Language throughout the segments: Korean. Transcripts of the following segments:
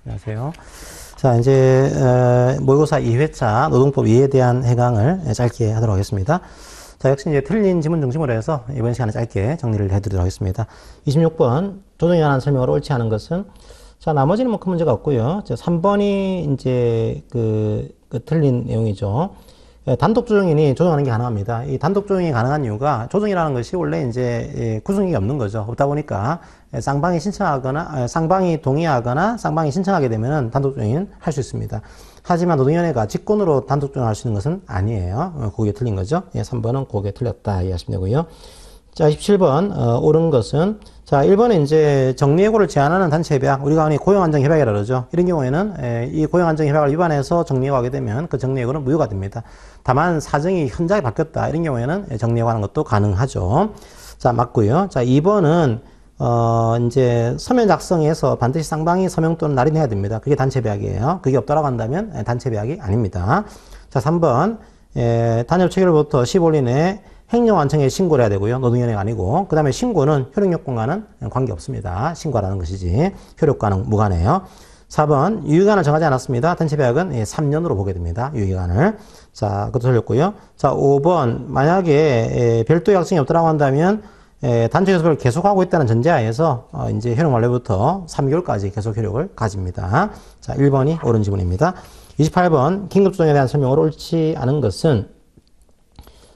안녕하세요. 자, 이제 모의고사 2회차 노동법 이해에 대한 해강을 짧게 하도록 하겠습니다. 자, 역시 이제 틀린 지문 중심으로 해서 이번 시간에 짧게 정리를 해드리도록 하겠습니다. 26번 조정에 관한 설명으로 옳지 않은 것은, 자, 나머지는 뭐 큰 문제가 없고요. 3번이 이제 틀린 내용이죠. 단독 조정인이 조정하는 게 가능합니다. 이 단독 조정이 가능한 이유가 조정이라는 것이 원래 이제 구성이 없는 거죠. 없다 보니까 쌍방이 신청하거나, 쌍방이 동의하거나 쌍방이 신청하게 되면 단독 조정인 할 수 있습니다. 하지만 노동위원회가 직권으로 단독 조정할 수 있는 것은 아니에요. 그게 틀린 거죠. 3번은 그게 틀렸다 이해하시면 되고요. 자, 27번, 옳은 것은, 자, 1번은 이제 정리해고를 제한하는 단체 협약, 우리가 흔히 고용안정협약이라고 그러죠. 이런 경우에는 이 고용안정협약을 위반해서 정리해고하게 되면 그 정리해고는 무효가 됩니다. 다만 사정이 현저하게 바뀌었다. 이런 경우에는 정리해고하는 것도 가능하죠. 자, 맞고요. 자, 2번은 이제 서면 작성에서 반드시 쌍방이 서명 또는 날인해야 됩니다. 그게 단체 협약이에요. 그게 없다라고 한다면 단체 협약이 아닙니다. 자, 3번, 단협 체결부터 15일 이내에 행정안청에 신고를 해야 되고요. 노동위원회가 아니고. 그 다음에 신고는 효력요건과는 관계없습니다. 신고라는 것이지. 효력과는 무관해요. 4번, 유효기간을 정하지 않았습니다. 단체협약은 3년으로 보게 됩니다. 유효기간을. 자, 그것도 틀렸고요. 자, 5번, 만약에 별도의 약정이 없다라고 한다면 단체 교섭을 계속하고 있다는 전제하에서 이제 효력 만료부터 3개월까지 계속 효력을 가집니다. 자, 1번이 옳은 지문입니다. 28번, 긴급조정에 대한 설명으로 옳지 않은 것은,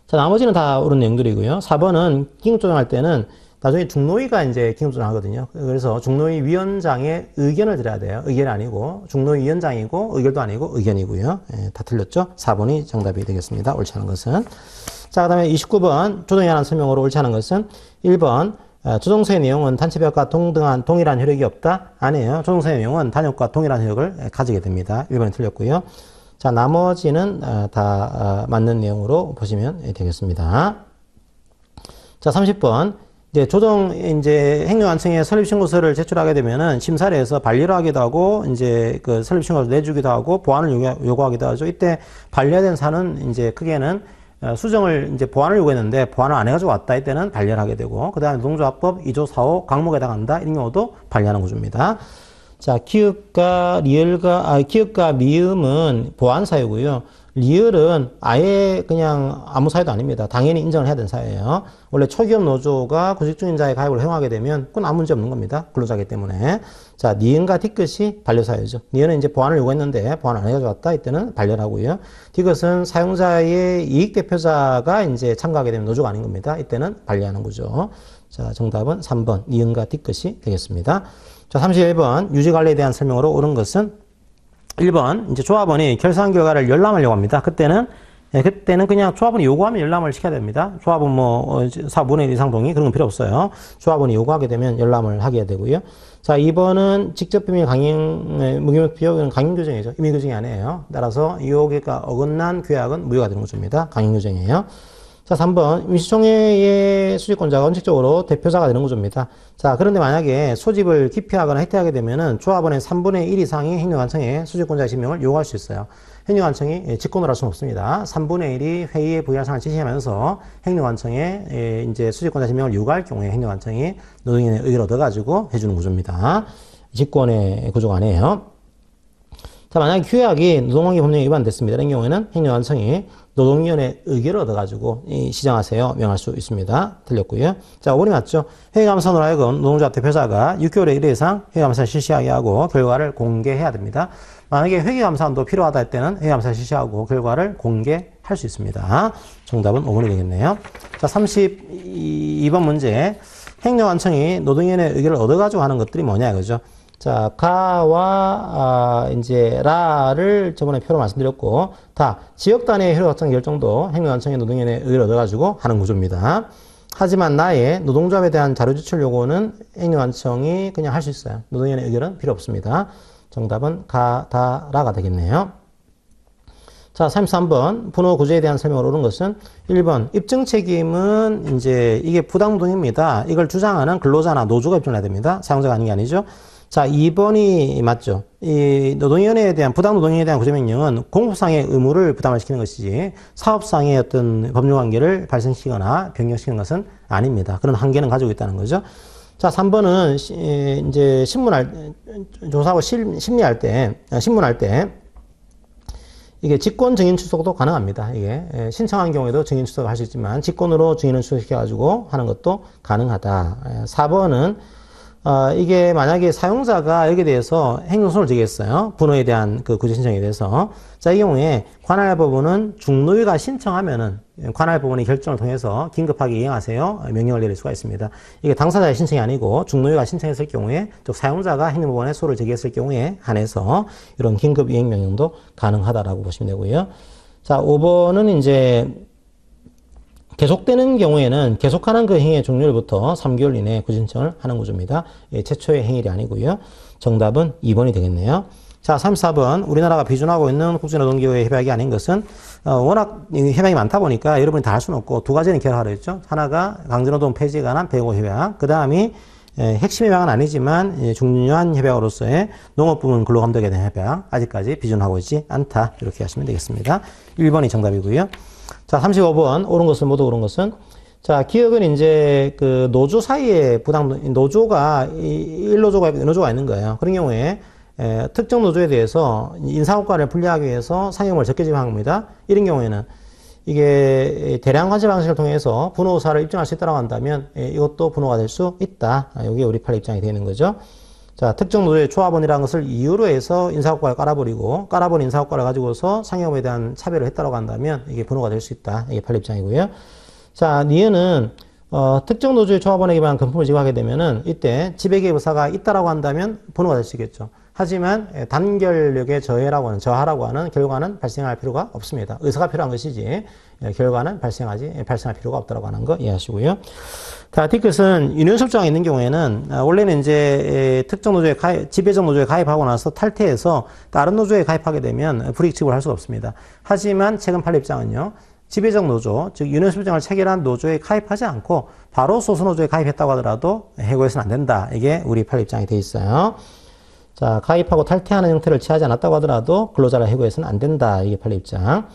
자, 나머지는 다 옳은 내용들이고요. 4번은 긴급조정할 때는 나중에 중노위가 이제 긴급조정 하거든요. 그래서 중노위 위원장의 의견을 들어야 돼요. 의견이 아니고, 중노위 위원장이고, 의결도 아니고, 의견이고요. 다 틀렸죠? 4번이 정답이 되겠습니다. 옳지 않은 것은. 자, 그 다음에 29번, 조정에 관한 설명으로 옳지 않은 것은 1번, 조정서의 내용은 단체협약과 동일한 효력이 없다? 아니에요. 조정서의 내용은 단협과 동일한 효력을 가지게 됩니다. 1번이 틀렸고요. 자, 나머지는 다 맞는 내용으로 보시면 되겠습니다. 자, 30번. 이제 행정안청에 설립신고서를 제출하게 되면은 심사를 해서 반려를 하기도 하고, 이제 그 설립신고를 내주기도 하고, 보완을 요구하기도 하죠. 이때 반려된 사는 이제 크게는 수정을 이제 보완을 요구했는데 보완을 안 해가지고 왔다. 이때는 반려를 하게 되고, 그 다음에 노동조합법 2조 4호 강목에 해당한다. 이런 경우도 반려하는 구조입니다. 자, 기읍과 미음은 보완 사유고요. 리을은 아예 그냥 아무 사유도 아닙니다. 당연히 인정을 해야 되는 사유예요. 원래 초기업 노조가 구직 중인 자의 가입을 허용하게 되면 그건 아무 문제 없는 겁니다. 근로자이기 때문에. 자, 니은과 뒤끝이 반려 사유죠. 니은은 이제 보완을 요구했는데 보완 안 해가지고 왔다. 이때는 반려를 하고요. 뒤끝은 사용자의 이익 대표자가 이제 참가하게 되면 노조가 아닌 겁니다. 이때는 반려하는 거죠. 자, 정답은 3번 니은과 뒤끝이 되겠습니다. 자, 31번 유지관리에 대한 설명으로 옳은 것은 1번 이제 조합원이 결산 결과를 열람을 요구합니다. 그때는 그냥 조합원이 요구하면 열람을 시켜야 됩니다. 조합은 뭐 4분의 1 이상 동의 그런 건 필요 없어요. 조합원이 요구하게 되면 열람을 하게 되고요. 자, 2번은 직접 비밀 강행 무기명 비용은 강행 규정이죠. 임의 규정이 아니에요. 따라서 이호가 어긋난 규약은 무효가 되는 구조입니다. 강행 규정이에요. 자, 3번 임시총회의 수집권자가 원칙적으로 대표자가 되는 구조입니다. 자, 그런데 만약에 소집을 기피하거나 혜택하게 되면은 조합원의 3분의 1 이상이 행정안청에 수집권자의 지명을 요구할 수 있어요. 행정안청이 직권으로 할 수는 없습니다. 3분의 1이 회의의 부의할 사항을 지시하면서 행정안청에 이제 수집권자 지명을 요구할 경우에 행정안청이 노동위원회 의견을 얻어가지고 해주는 구조입니다. 직권의 구조가 아니에요. 자, 만약에 규약이 노동관계 법령에 위반됐습니다. 이런 경우에는 행정안청이 노동위원회 의결을 얻어가지고 시정하세요 명할 수 있습니다. 틀렸고요. 자, 5번이 맞죠. 회의감사원으로 하여금 노동조합 대표자가 6개월에 1회 이상 회의감사를 실시하게 하고 결과를 공개해야 됩니다. 만약에 회의감사원도 필요하다 할 때는 회의감사를 실시하고 결과를 공개할 수 있습니다. 정답은 5번이 되겠네요. 자, 32번 문제. 행정안청이 노동위원회 의결을 얻어가지고 하는 것들이 뭐냐 이거죠. 자, 가와 이제 라를 저번에 표로 말씀드렸고, 다 지역단위의 효력확정 결정도 행정안청의 노동위원회 의견을 얻어가지고 하는 구조입니다. 하지만 나의 노동조합에 대한 자료 제출 요구는 행정안청이 그냥 할 수 있어요. 노동위원회 의견은 필요 없습니다. 정답은 다 라가 되겠네요. 자, 33번 분호 구조에 대한 설명을 옳은 것은 1번 입증 책임은 이제 이게 부당노동입니다. 이걸 주장하는 근로자나 노조가 입증해야 됩니다. 사용자가 아닌 게 아니죠. 자, 2번이 맞죠. 이 노동위원회에 대한 부당노동에 대한 구제명령은 공법상의 의무를 부담을 시키는 것이지 사업상의 어떤 법률관계를 발생시키거나 변경시키는 것은 아닙니다. 그런 한계는 가지고 있다는 거죠. 자, 3번은 이제 조사하고 심리할 때, 신문할 때, 이게 직권 증인 출석도 가능합니다. 이게 신청한 경우에도 증인 출석을 할 수 있지만 직권으로 증인을 출석시켜가지고 하는 것도 가능하다. 4번은 이게 만약에 사용자가 여기에 대해서 행정소송을 제기했어요. 분호에 대한 그 구제 신청에 대해서. 자, 이 경우에 관할법원은 중노위가 신청하면은 관할법원의 결정을 통해서 긴급하게 이행하세요. 명령을 내릴 수가 있습니다. 이게 당사자의 신청이 아니고 중노위가 신청했을 경우에, 즉 사용자가 행정법원에 소를 제기했을 경우에 한해서 이런 긴급 이행 명령도 가능하다라고 보시면 되고요. 자, 5번은 이제 계속되는 경우에는 계속하는 그 행위의 종료일부터 3개월 이내에 구신청을 하는 구조입니다. 최초의 행일이 아니고요. 정답은 2번이 되겠네요. 자, 34번. 우리나라가 비준하고 있는 국제노동기구의 협약이 아닌 것은 워낙 협약이 많다 보니까 여러분이 다 할 수는 없고 두 가지는 기억하려 했죠. 하나가 강제노동 폐지에 관한 배고 협약, 그 다음이 핵심 협약은 아니지만 중요한 협약으로서의 농업부문 근로감독에 대한 협약, 아직까지 비준하고 있지 않다. 이렇게 하시면 되겠습니다. 1번이 정답이고요. 자, 35번. 옳은 것은, 모두 옳은 것은. 자, 기업은 이제 그 노조 사이에 노조가, 1노조가 있고 2노조가 있는 거예요. 그런 경우에, 특정 노조에 대해서 인사효과를 분리하기 위해서 상여금을 적게 지급한 겁니다. 이런 경우에는 이게 대량 관세 방식을 통해서 분호사를 입증할 수 있다고 한다면 이것도 분호가 될 수 있다. 여기에 우리 판례 입장이 되는 거죠. 자, 특정 노조의 조합원이라는 것을 이유로 해서 인사효과를 깔아버린 인사효과를 가지고서 상여금에 대한 차별을 했다고 한다면 이게 분호가 될 수 있다. 이게 판례 입장이고요. 자, 니은은 특정 노조의 조합원에게만 금품을 지급하게 되면은 이때 지배계획 의사가 있다라고 한다면 분호가 될 수 있겠죠. 하지만 단결력의 저하라고 하는 결과는 발생할 필요가 없습니다. 의사가 필요한 것이지 결과는 발생할 필요가 없다라고 하는 거 이해하시고요. 자, 디귿은 유년설정이 있는 경우에는 원래는 이제 특정 노조에 지배적 노조에 가입하고 나서 탈퇴해서 다른 노조에 가입하게 되면 불이익 지급을 할 수가 없습니다. 하지만 최근 판례 입장은요. 지배적 노조, 즉 유년설정을 체결한 노조에 가입하지 않고 바로 소수노조에 가입했다고 하더라도 해고해서는 안 된다. 이게 우리 판례 입장이 돼 있어요. 자, 가입하고 탈퇴하는 형태를 취하지 않았다고 하더라도 근로자를 해고해서는 안 된다. 이게 판례 입장.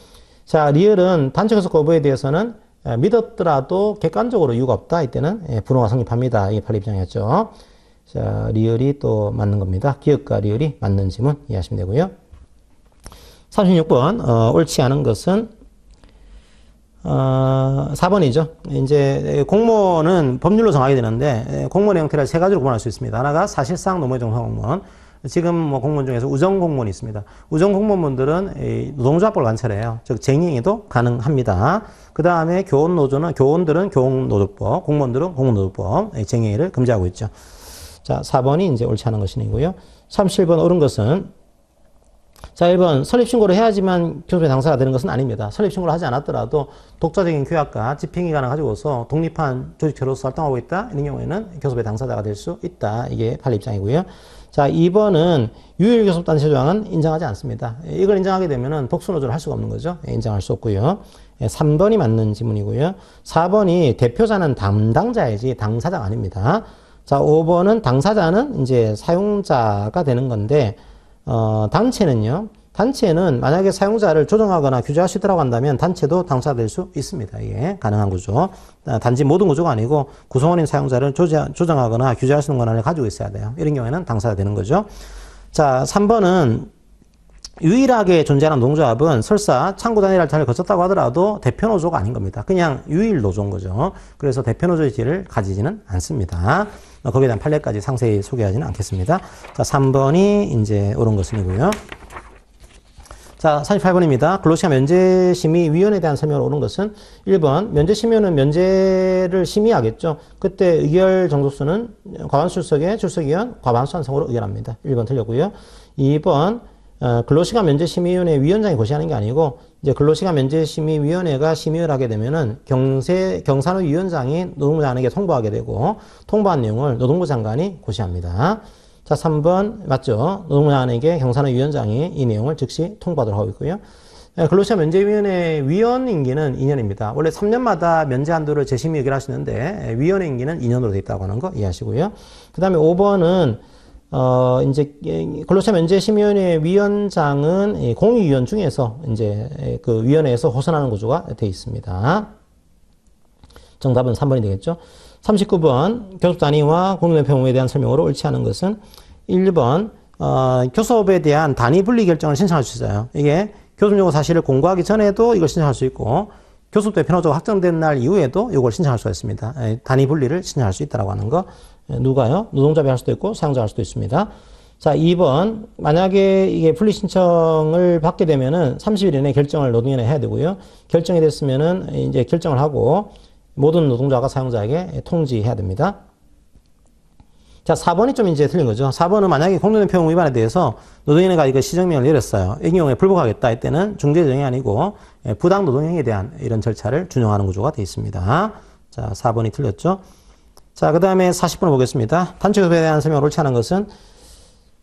자, 리얼은 단체 교섭 거부에 대해서는 믿었더라도 객관적으로 이유가 없다. 이때는 분호가 성립합니다. 이게 판례 입장이었죠. 자, 리얼이 또 맞는 겁니다. 기억과 리얼이 맞는 지문 이해하시면 되고요. 36번, 옳지 않은 것은 4번이죠. 이제 공무원은 법률로 정하게 되는데 공무원의 형태를 세 가지로 구분할 수 있습니다. 하나가 사실상 노무현 정상 공무원. 지금 뭐 공무원 중에서 우정 공무원이 있습니다. 우정 공무원분들은 노동조합법을 관철해요. 즉 쟁의도 가능합니다. 그 다음에 교원들은 교원노조법, 공무원들은 공무원노조법 쟁의를 금지하고 있죠. 자, 4번이 이제 옳지 않은 것이고요. 37번 옳은 것은 자, 1번 설립신고를 해야지만 교섭의 당사가 되는 것은 아닙니다. 설립신고를 하지 않았더라도 독자적인 규약과 집행기관을 가지고서 독립한 조직체로서 활동하고 있다. 이런 경우에는 교섭의 당사자가 될 수 있다. 이게 판례 입장이고요. 자, 2번은 유일교섭단체 조항은 인정하지 않습니다. 이걸 인정하게 되면 복수노조를 할 수가 없는 거죠. 인정할 수 없고요. 3번이 맞는 지문이고요. 4번이 대표자는 담당자이지 당사자가 아닙니다. 자, 5번은 당사자는 이제 사용자가 되는 건데 단체는 만약에 사용자를 조정하거나 규제할 수 있다고 한다면 단체도 당사가 될 수 있습니다. 이게 가능한 구조. 단지 모든 구조가 아니고 구성원인 사용자를 조정하거나 규제할 수 있는 권한을 가지고 있어야 돼요. 이런 경우에는 당사가 되는 거죠. 자, 3번은 유일하게 존재하는 노동조합은 설사 창구단일 할당을 거쳤다고 하더라도 대표노조가 아닌 겁니다. 그냥 유일노조인 거죠. 그래서 대표노조의 지위를 가지지는 않습니다. 거기에 대한 판례까지 상세히 소개하지는 않겠습니다. 자, 3번이 이제 옳은 것이고요. 자, 48번입니다. 근로시간 면제심의위원회에 대한 설명을 옳은 것은 1번, 면제심의위원회는 면제를 심의하겠죠. 그때 의결 정족수는 과반수 출석에 출석위원 과반수 한성으로 의결합니다. 1번 틀렸고요. 2번, 근로시간 면제심의위원회 위원장이 고시하는 게 아니고, 이제 근로시간 면제심의위원회가 심의를 하게 되면은 경산의 위원장이 노동부 장관에게 통보하게 되고, 통보한 내용을 노동부 장관이 고시합니다. 자, 3번 맞죠? 노동부 장관에게 경산의 위원장이 이 내용을 즉시 통보하도록 하고 있고요. 근로시간 면제위원회 위원 임기는 2년입니다. 원래 3년마다 면제 한도를 재심의 의결하시는데 위원회 임기는 2년으로 되어 있다고 하는 거 이해하시고요. 그 다음에 5번은 이제 근로시간 면제심의위원회 위원장은 공익위원 중에서 이제 그 위원회에서 호선하는 구조가 되어 있습니다. 정답은 3번이 되겠죠. 39번 교섭 단위와 공동대표 의무에 대한 설명으로 옳지 않은 것은 1번 교섭에 대한 단위 분리 결정을 신청할 수 있어요. 이게 교섭 요구 사실을 공고하기 전에도 이걸 신청할 수 있고 교섭 대표노조가 확정된 날 이후에도 이걸 신청할 수가 있습니다. 단위 분리를 신청할 수 있다고 하는 거. 누가요? 노동자가 할 수도 있고 사용자가 할 수도 있습니다. 자, 2번. 만약에 이게 분리 신청을 받게 되면은 30일 이내에 결정을 노동위원회에 해야 되고요. 결정이 됐으면은 이제 결정을 하고 모든 노동자가 사용자에게 통지해야 됩니다. 자, 4번이 좀 이제 틀린 거죠. 4번은 만약에 공동대표 의무 위반에 대해서 노동위원회가 이거 시정명을 내렸어요. 이 경우에 불복하겠다 할 때는 중재정이 아니고 부당 노동행위에 대한 이런 절차를 준용하는 구조가 되어 있습니다. 자, 4번이 틀렸죠. 자, 그 다음에 40번을 보겠습니다. 단체교섭에 대한 설명을 옳지 않은 것은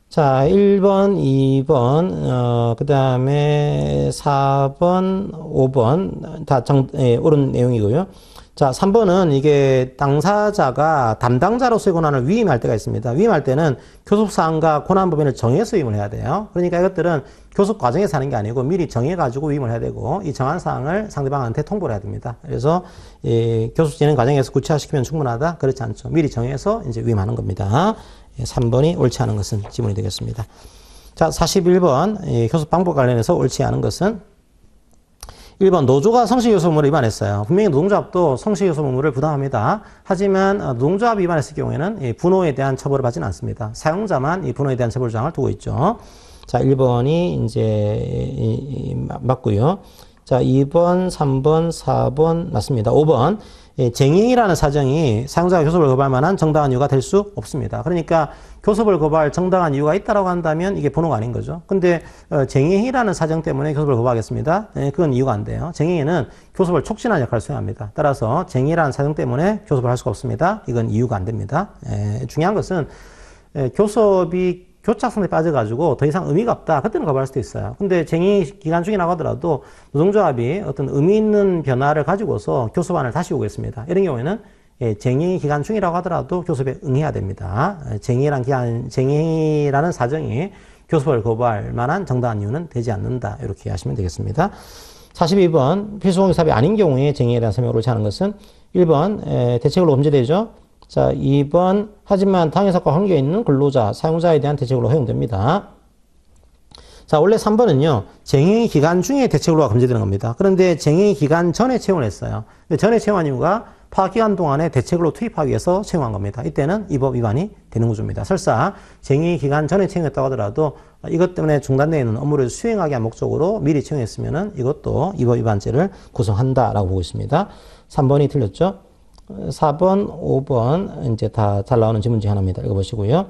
자, 1번, 2번, 그 다음에 4번, 5번 다 옳은 내용이고요. 자, 3번은 이게 당사자가 담당자로서의 권한을 위임할 때가 있습니다. 위임할 때는 교섭사항과 권한 범위를 정해서 위임을 해야 돼요. 그러니까 이것들은 교섭 과정에서 하는 게 아니고 미리 정해가지고 위임을 해야 되고 이 정한 사항을 상대방한테 통보를 해야 됩니다. 그래서 교섭 진행 과정에서 구체화시키면 충분하다? 그렇지 않죠. 미리 정해서 이제 위임하는 겁니다. 3번이 옳지 않은 것은 지문이 되겠습니다. 자, 41번 교섭 방법 관련해서 옳지 않은 것은 1번 노조가 성실교섭 의무를 위반했어요. 분명히 노동조합도 성실교섭 의무를 부담합니다. 하지만 노동조합이 위반했을 경우에는 분호에 대한 처벌을 받지는 않습니다. 사용자만 이 분호에 대한 처벌 조항을 두고 있죠. 자, 1번이 이제 맞고요. 자, 2번, 3번, 4번 맞습니다. 5번 쟁의라는 사정이 사용자가 교섭을 거부할 만한 정당한 이유가 될 수 없습니다. 그러니까 교섭을 거부할 정당한 이유가 있다고 한다면 이게 번호가 아닌 거죠. 근데 쟁의라는 사정 때문에 교섭을 거부하겠습니다. 그건 이유가 안 돼요. 쟁의는 교섭을 촉진하는 역할을 수행합니다. 따라서 쟁의라는 사정 때문에 교섭을 할 수가 없습니다. 이건 이유가 안 됩니다. 중요한 것은 교섭이 교착선에 빠져가지고 더 이상 의미가 없다. 그때는 거부할 수도 있어요. 근데 쟁의 기간 중이라고 하더라도 노동조합이 어떤 의미 있는 변화를 가지고서 교섭안을 다시 오겠습니다. 이런 경우에는 쟁의 기간 중이라고 하더라도 교섭에 응해야 됩니다. 쟁의라는 사정이 교섭을 거부할 만한 정당한 이유는 되지 않는다. 이렇게 이해하시면 되겠습니다. 42번 필수공익사업이 아닌 경우에 쟁의에 대한 설명을 옳지 않은 것은 1번 대책으로 범죄되죠. 자, 2번 하지만 당해사건과 관계있는 근로자, 사용자에 대한 대책으로 허용됩니다. 자, 원래 3번은요. 쟁의 기간 중에 대책으로가 금지되는 겁니다. 그런데 쟁의 기간 전에 채용을 했어요. 전에 채용한 이유가 파악기간 동안에 대책으로 투입하기 위해서 채용한 겁니다. 이때는 이 법 위반이 되는 구조입니다. 설사 쟁의 기간 전에 채용했다고 하더라도 이것 때문에 중단되어 있는 업무를 수행하기 위한 목적으로 미리 채용했으면 이것도 이 법 위반죄를 구성한다라고 보고 있습니다. 3번이 틀렸죠. 4번, 5번 이제 다 잘 나오는 지문 중 하나입니다. 읽어보시고요.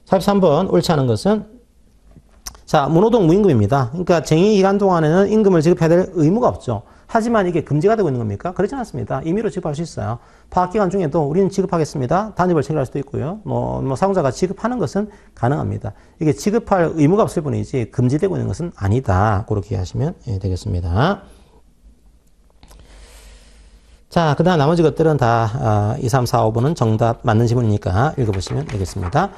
43번 옳지 않은 것은 자, 무노동 무임금입니다. 그러니까 쟁의 기간 동안에는 임금을 지급해야 될 의무가 없죠. 하지만 이게 금지가 되고 있는 겁니까? 그렇지 않습니다. 임의로 지급할 수 있어요. 파악기간 중에도 우리는 지급하겠습니다. 단위별 체결할 수도 있고요. 사용자가 지급하는 것은 가능합니다. 이게 지급할 의무가 없을 뿐이지 금지되고 있는 것은 아니다. 그렇게 이해하시면 되겠습니다. 자, 그 다음 나머지 것들은 다 2, 3, 4, 5번은 정답 맞는 지문이니까 읽어보시면 되겠습니다.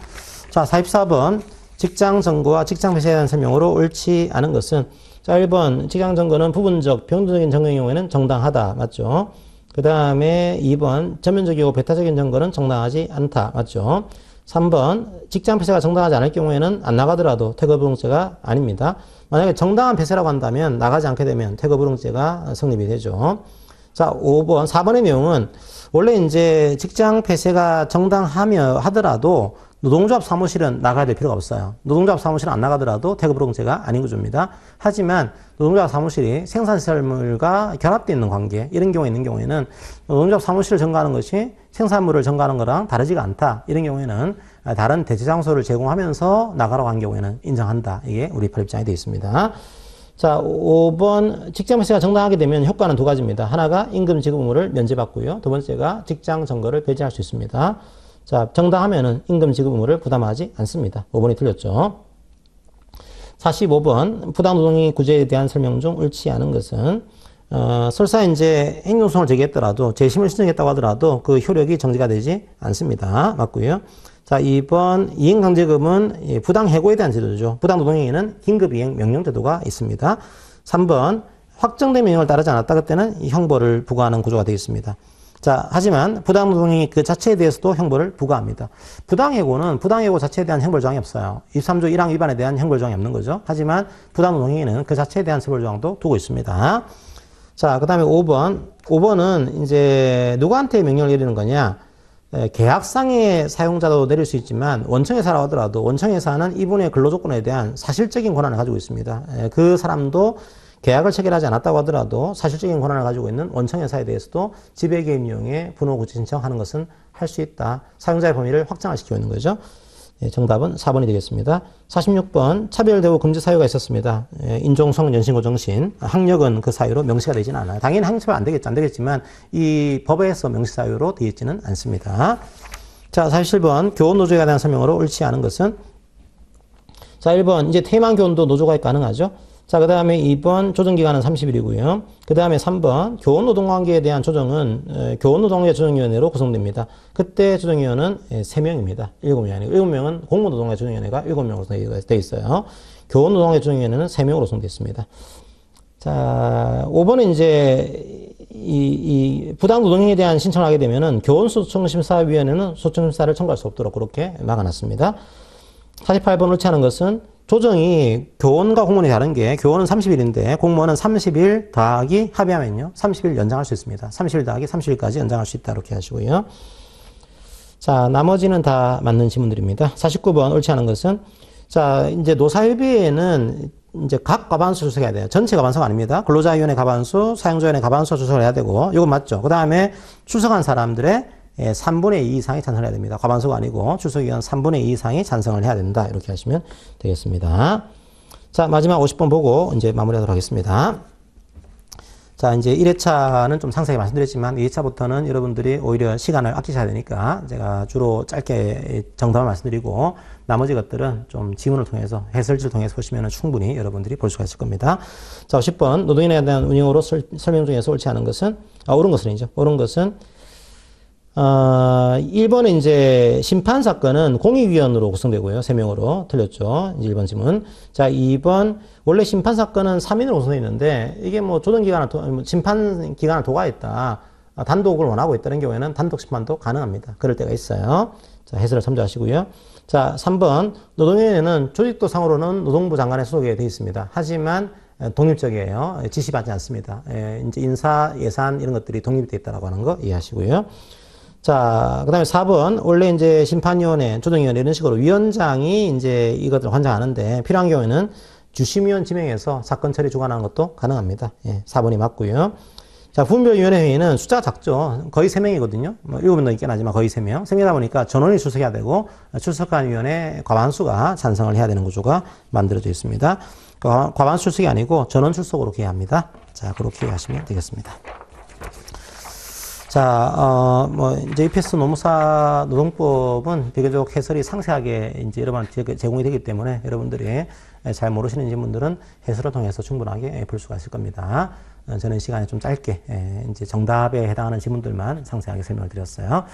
자, 44번 직장정거와 직장폐쇄에 대한 설명으로 옳지 않은 것은 자, 1번 직장정거는 부분적, 병조적인 정거의 경우에는 정당하다. 맞죠? 그 다음에 2번 전면적이고 배타적인 정거는 정당하지 않다. 맞죠? 3번 직장폐쇄가 정당하지 않을 경우에는 안 나가더라도 퇴거불응죄가 아닙니다. 만약에 정당한 폐쇄라고 한다면 나가지 않게 되면 퇴거불응죄가 성립이 되죠. 자, 5번, 4번의 내용은 원래 이제 직장 폐쇄가 정당하더라도 노동조합 사무실은 나가야 될 필요가 없어요. 노동조합 사무실은 안 나가더라도 퇴거불응죄가 아닌 구조입니다. 하지만 노동조합 사무실이 생산시설물과 결합되어 있는 관계, 이런 경우에 있는 경우에는 노동조합 사무실을 점거하는 것이 생산물을 점거하는 거랑 다르지가 않다. 이런 경우에는 다른 대체 장소를 제공하면서 나가라고 한 경우에는 인정한다. 이게 우리 판례입장에 되어 있습니다. 자, 5번 직장폐쇄가 정당하게 되면 효과는 두 가지입니다. 하나가 임금 지급 의무를 면제받고요. 두 번째가 직장 정거를 배제할 수 있습니다. 자, 정당하면은 임금 지급 의무를 부담하지 않습니다. 5번이 틀렸죠. 45번 부당노동의 구제에 대한 설명 중 옳지 않은 것은 설사 이제 행정소송을 제기했더라도 재심을 신청했다고 하더라도 그 효력이 정지가 되지 않습니다. 맞고요. 자, 2번 이행강제금은 부당해고에 대한 제도죠. 부당노동행위는 긴급이행 명령제도가 있습니다. 3번 확정된 명령을 따르지 않았다. 그때는 형벌을 부과하는 구조가 되어 있습니다. 자, 하지만 부당노동행위 그 자체에 대해서도 형벌을 부과합니다. 부당해고는 부당해고 자체에 대한 형벌 조항이 없어요. 23조 1항 위반에 대한 형벌 조항이 없는 거죠. 하지만 부당노동행위는 그 자체에 대한 처벌 조항도 두고 있습니다. 자, 그 다음에 5번. 5번은 이제 누구한테 명령을 내리는 거냐? 계약상의 사용자도 내릴 수 있지만 원청회사라고 하더라도 원청회사는 이분의 근로조건에 대한 사실적인 권한을 가지고 있습니다. 그 사람도 계약을 체결하지 않았다고 하더라도 사실적인 권한을 가지고 있는 원청회사에 대해서도 지배개입 이용의 분호구제 신청하는 것은 할 수 있다. 사용자의 범위를 확장을 시키고 있는 거죠. 정답은 4번이 되겠습니다. 46번 차별대우 금지 사유가 있었습니다. 인종, 성, 연신고, 정신. 학력은 그 사유로 명시가 되지는 않아요. 당연히 학력처벌 안 되겠지만 이 법에서 명시 사유로 되어 있지는 않습니다. 자, 47번 교원노조에 대한 설명으로 옳지 않은 것은 자, 1번 이제 퇴임한 교원도 노조 가입 가능하죠. 자, 그 다음에 2번 조정기간은 30일이고요. 그 다음에 3번 교원노동관계에 대한 조정은 교원노동계 조정위원회로 구성됩니다. 그때 조정위원은 3명입니다. 7명이 아니고 7명은 공무노동계 조정위원회가 7명으로 되어 있어요. 교원노동계 조정위원회는 3명으로 구성되어 있습니다. 자, 5번은 이제 이 부당노동행위에 대한 신청을 하게 되면은 교원소송심사위원회는 소송심사를 청구할 수 없도록 그렇게 막아놨습니다. 48번 옳지 않은 것은 조정이 교원과 공무원이 다른 게 교원은 30일인데 공무원은 30일 더하기 합의하면요. 30일 연장할 수 있습니다. 30일 더하기 30일까지 연장할 수 있다. 이렇게 하시고요. 자, 나머지는 다 맞는 지문들입니다. 49번 옳지 않은 것은 자, 이제 노사협의회는 이제 각 과반수 출석해야 돼요. 전체 과반수가 아닙니다. 근로자위원회 과반수, 사용자위원회 과반수 출석을 해야 되고 이건 맞죠. 그 다음에 출석한 사람들의 3분의 2 이상이 찬성을 해야 됩니다. 과반수가 아니고 출석위원 3분의 2 이상이 찬성을 해야 된다. 이렇게 하시면 되겠습니다. 자, 마지막 50번 보고 이제 마무리하도록 하겠습니다. 자, 이제 1회차는 좀 상세하게 말씀드렸지만 2회차부터는 여러분들이 오히려 시간을 아끼셔야 되니까 제가 주로 짧게 정답을 말씀드리고 나머지 것들은 좀 지문을 통해서 해설지를 통해서 보시면 충분히 여러분들이 볼 수가 있을 겁니다. 자, 50번 노동인에 대한 운영으로 설명 중에서 옳지 않은 것은 옳은 것은이죠. 옳은 것은 1번은 이제 심판 사건은 공익위원으로 구성되고요. 3명으로 틀렸죠. 이제 1번 지문. 자, 2번 원래 심판 사건은 3인으로 구성되어 있는데 이게 뭐 조정기간을 심판 기간을 도과했다. 단독을 원하고 있다는 경우에는 단독 심판도 가능합니다. 그럴 때가 있어요. 자, 해설을 참조하시고요. 자, 3번 노동위원회는 조직도상으로는 노동부 장관에 소속이 되어 있습니다. 하지만 독립적이에요. 지시받지 않습니다. 이제 인사, 예산 이런 것들이 독립되어 있다라고 하는 거 이해하시고요. 자, 그 다음에 4번. 원래 이제 심판위원회, 조정위원회 이런 식으로 위원장이 이제 이것들을 관장하는데 필요한 경우에는 주심위원 지명해서 사건 처리 주관하는 것도 가능합니다. 예, 4번이 맞고요. 자, 분별위원회 회의는 숫자가 작죠. 거의 3명이거든요. 뭐 7명 있긴 하지만 거의 3명. 3명이다 보니까 전원이 출석해야 되고 출석한 위원회 과반수가 찬성을 해야 되는 구조가 만들어져 있습니다. 과반수 출석이 아니고 전원 출석으로 기해합니다. 자, 그렇게 하시면 되겠습니다. 자, 뭐, 이제 EPS 노무사 노동법은 비교적 해설이 상세하게 이제 여러분한테 제공이 되기 때문에 여러분들이 잘 모르시는 분들은 해설을 통해서 충분하게 볼 수가 있을 겁니다. 저는 시간이 좀 짧게 이제 정답에 해당하는 지문들만 상세하게 설명을 드렸어요.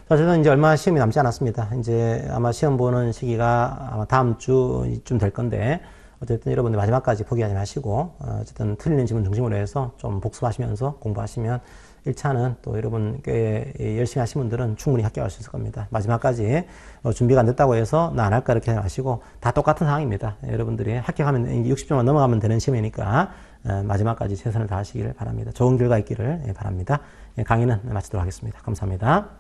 자, 저는 이제 얼마 시험이 남지 않았습니다. 이제 아마 시험 보는 시기가 아마 다음 주쯤 될 건데 어쨌든 여러분들 마지막까지 포기하지 마시고 어쨌든 틀리는 지문 중심으로 해서 좀 복습하시면서 공부하시면 1차는 또 여러분 꽤 열심히 하신 분들은 충분히 합격할 수 있을 겁니다. 마지막까지 준비가 안 됐다고 해서 나 안 할까 이렇게 하지 마시고 다 똑같은 상황입니다. 여러분들이 합격하면 60점만 넘어가면 되는 시험이니까 마지막까지 최선을 다하시기를 바랍니다. 좋은 결과 있기를 바랍니다. 강의는 마치도록 하겠습니다. 감사합니다.